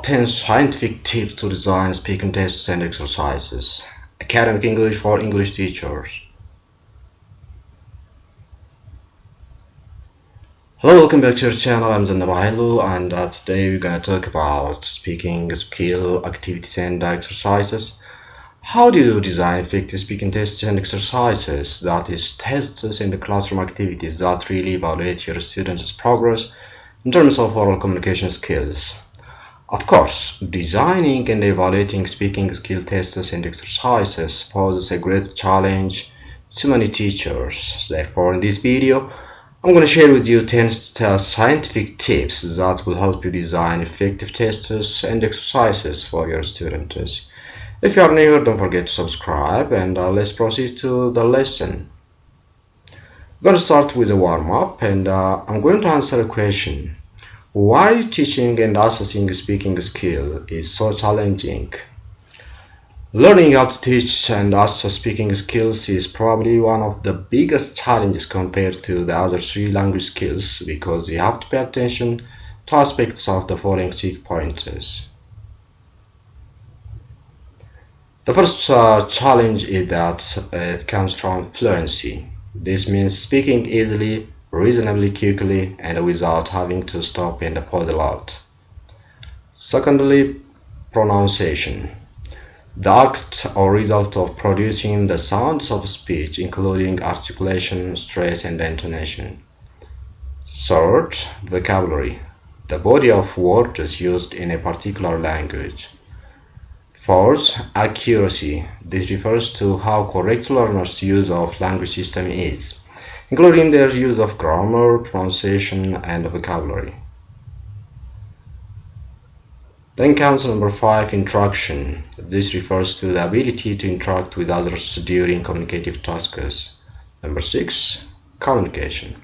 10 scientific tips to design speaking tests and exercises. Academic English for English teachers. Hello, welcome back to our channel. I'm Zanabailu, and today we're gonna talk about speaking skill activities and exercises. How do you design effective speaking tests and exercises? That is, tests and classroom activities that really evaluate your students' progress in terms of oral communication skills. Of course, designing and evaluating speaking skill tests and exercises poses a great challenge to many teachers. Therefore, in this video, I'm going to share with you 10 scientific tips that will help you design effective tests and exercises for your students. If you are new here, don't forget to subscribe, and let's proceed to the lesson. I'm going to start with a warm-up, and I'm going to answer a question. Why teaching and assessing speaking skill is so challenging? Learning how to teach and assess speaking skills is probably one of the biggest challenges compared to the other three language skills, because you have to pay attention to aspects of the following 6 pointers. The first challenge is that it comes from fluency. This means speaking easily, reasonably quickly, and without having to stop and pause a lot. Secondly, pronunciation. The act or result of producing the sounds of speech, including articulation, stress, and intonation. Third, vocabulary. The body of words used in a particular language. Fourth, accuracy. This refers to how correct learners' use of language system is, including their use of grammar, pronunciation, and vocabulary. Then comes number 5, interaction. This refers to the ability to interact with others during communicative tasks. Number 6, communication.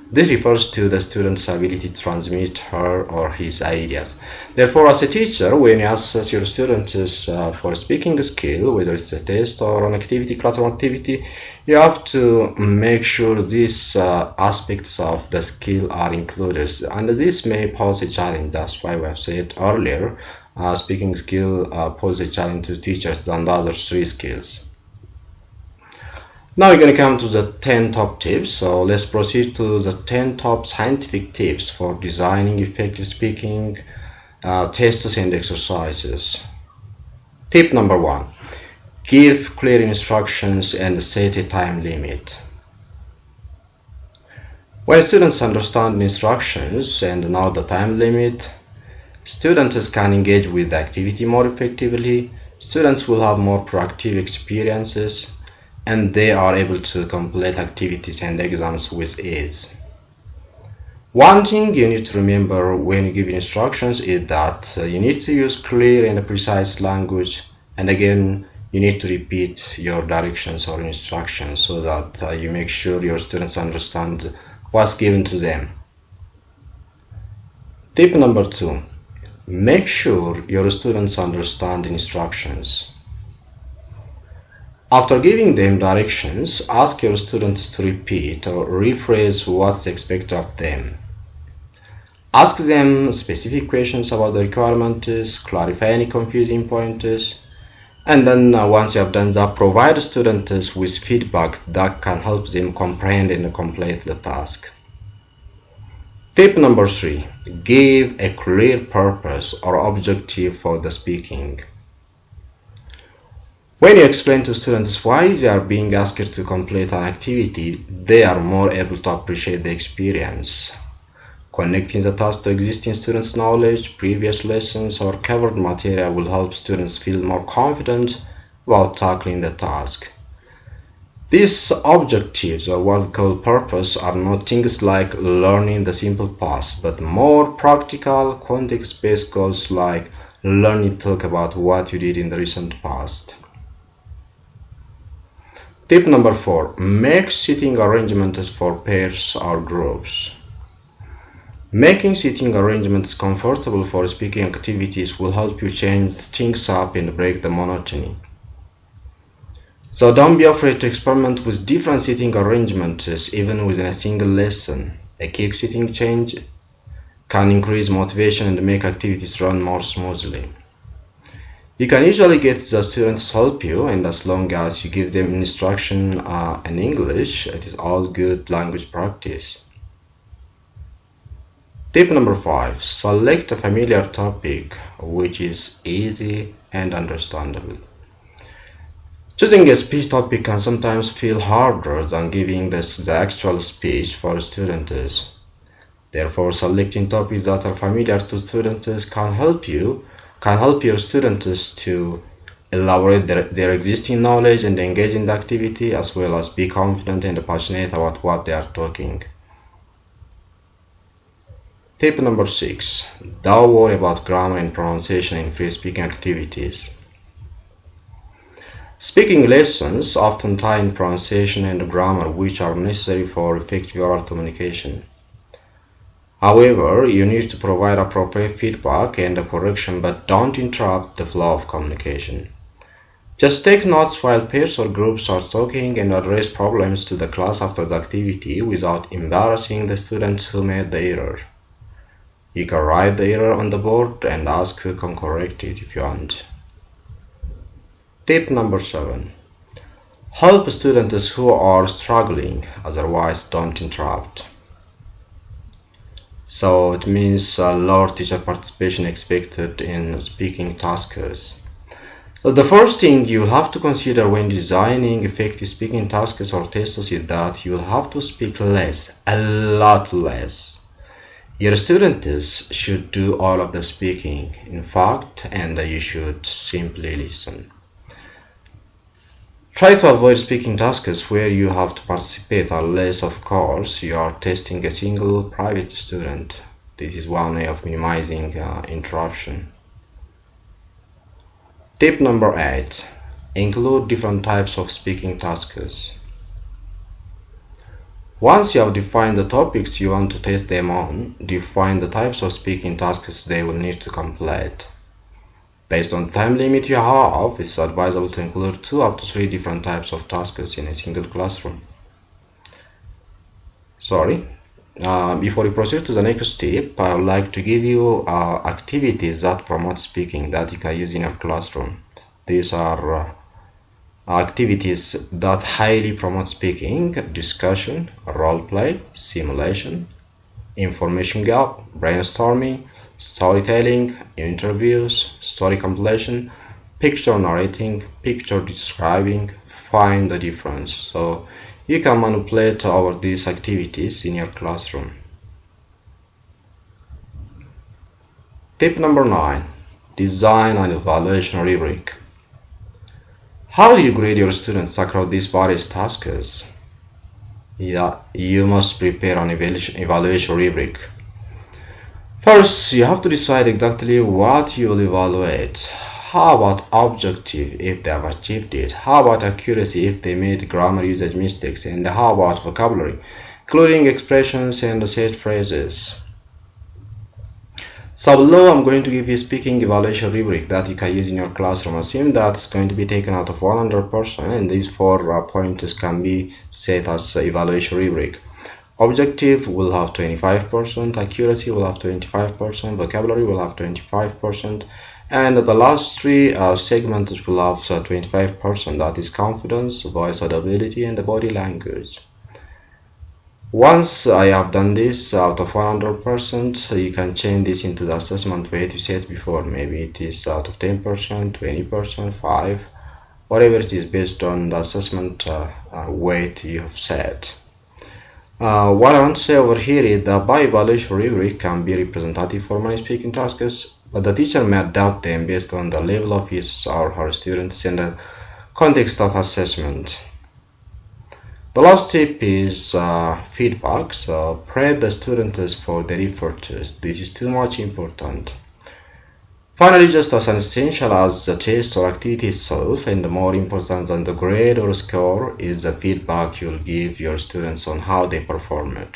This refers to the student's ability to transmit her or his ideas. Therefore, as a teacher, when you assess your students for speaking skill, whether it's a test or an activity, classroom activity, you have to make sure these aspects of the skill are included. And this may pose a challenge. That's why we have said earlier, speaking skill poses a challenge to teachers than the other 3 skills. Now we're going to come to the 10 top tips. So let's proceed to the 10 top scientific tips for designing effective speaking tests and exercises. Tip number 1. Give clear instructions and set a time limit. When students understand instructions and know the time limit, students can engage with the activity more effectively, students will have more proactive experiences, and they are able to complete activities and exams with ease. One thing you need to remember when you give instructions is that you need to use clear and precise language, and again, you need to repeat your directions or instructions so that you make sure your students understand what's given to them. Tip number 2. Make sure your students understand instructions. After giving them directions, ask your students to repeat or rephrase what's expected of them. Ask them specific questions about the requirements, clarify any confusing points, and then once you have done that, provide students with feedback that can help them comprehend and complete the task. Tip number 3. Give a clear purpose or objective for the speaking. When you explain to students why they are being asked to complete an activity, they are more able to appreciate the experience. Connecting the task to existing students' knowledge, previous lessons, or covered material will help students feel more confident while tackling the task. These objectives, or what we call purpose, are not things like learning the simple past, but more practical, context-based goals like learning to talk about what you did in the recent past. Tip number 4. Make seating arrangements for pairs or groups. Making seating arrangements comfortable for speaking activities will help you change things up and break the monotony. So don't be afraid to experiment with different seating arrangements even within a single lesson. A quick seating change can increase motivation and make activities run more smoothly. You can usually get the students to help you, and as long as you give them instruction in English, it is all good language practice. Tip number 5. Select a familiar topic which is easy and understandable. Choosing a speech topic can sometimes feel harder than giving the actual speech for students. Therefore, selecting topics that are familiar to students can help your students to elaborate their existing knowledge and engage in the activity, as well as be confident and passionate about what they are talking. Tip number 6. Don't worry about grammar and pronunciation in free speaking activities. Speaking lessons often tie in pronunciation and grammar, which are necessary for effective oral communication. However, you need to provide appropriate feedback and correction, but don't interrupt the flow of communication. Just take notes while pairs or groups are talking and address problems to the class after the activity without embarrassing the students who made the error. You can write the error on the board and ask who can correct it if you want. Tip number 7. Help students who are struggling, otherwise don't interrupt. So it means lower teacher participation expected in speaking tasks. So the first thing you'll have to consider when designing effective speaking tasks or tests is that you'll have to speak less, a lot less. Your students should do all of the speaking, in fact, and you should simply listen. Try to avoid speaking tasks where you have to participate unless, of course, you are testing a single private student. This is one way of minimizing interruption. Tip number 8. Include different types of speaking tasks. Once you have defined the topics you want to test them on, define the types of speaking tasks they will need to complete. Based on the time limit you have, it's advisable to include 2 up to 3 different types of tasks in a single classroom. Before we proceed to the next step, I would like to give you activities that promote speaking that you can use in your classroom. These are activities that highly promote speaking: discussion, role play, simulation, information gap, brainstorming, storytelling, interviews, story completion, picture narrating, picture describing, find the difference. So you can manipulate over these activities in your classroom. Tip number 9. Design an evaluation rubric. How do you grade your students across these various tasks? You must prepare an evaluation rubric. First, you have to decide exactly what you will evaluate. How about objective if they have achieved it? How about accuracy if they made grammar usage mistakes? And how about vocabulary, including expressions and set phrases? So below I'm going to give you a speaking evaluation rubric that you can use in your classroom. Assume that it's going to be taken out of 100%, and these 4 pointers can be set as evaluation rubric. Objective will have 25%, accuracy will have 25%, vocabulary will have 25%, and the last 3 segments will have 25%, that is confidence, voice audibility, and the body language. Once I have done this out of 100%, you can change this into the assessment weight you set before. Maybe it is out of 10%, 20%, 5%, whatever it is based on the assessment weight you have set. What I want to say over here is that by evaluation rubric can be representative for many speaking tasks, but the teacher may adapt them based on the level of his or her students and the context of assessment. The last tip is feedback. So praise the students for their efforts. This is too much important. Finally, just as essential as the test or activity itself, and more important than the grade or score, is the feedback you'll give your students on how they performed.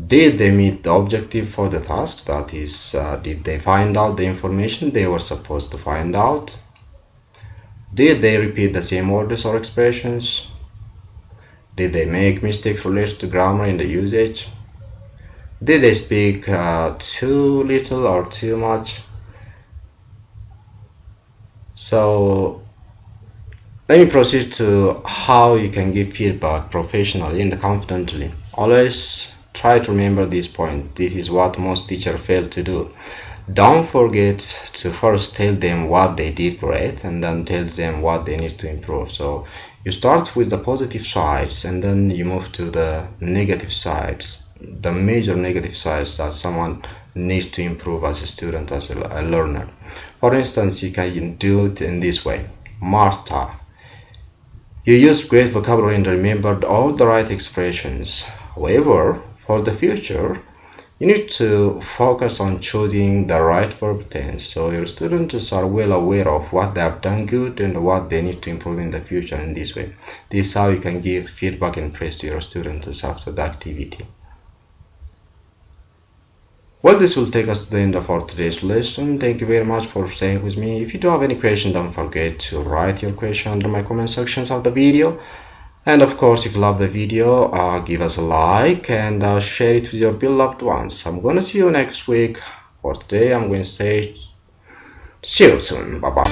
Did they meet the objective for the task? That is, did they find out the information they were supposed to find out? Did they repeat the same words or expressions? Did they make mistakes related to grammar and the usage? Did they speak too little or too much? So let me proceed to how you can give feedback professionally and confidently. Always try to remember this point. This is what most teachers fail to do. Don't forget to first tell them what they did great and then tell them what they need to improve. So you start with the positive sides and then you move to the negative sides, the major negative sides that someone needs to improve as a student, as a learner. For instance, you can do it in this way. Martha, you used great vocabulary and remembered all the right expressions. However, for the future, you need to focus on choosing the right verb tense so your students are well aware of what they have done good and what they need to improve in the future in this way. This is how you can give feedback and praise to your students after the activity. Well, this will take us to the end of our today's lesson. Thank you very much for staying with me. If you do have any question, don't forget to write your question under my comment sections of the video. And of course, if you love the video, give us a like and share it with your beloved ones. I'm going to see you next week. For today, I'm going to say see you soon. Bye bye.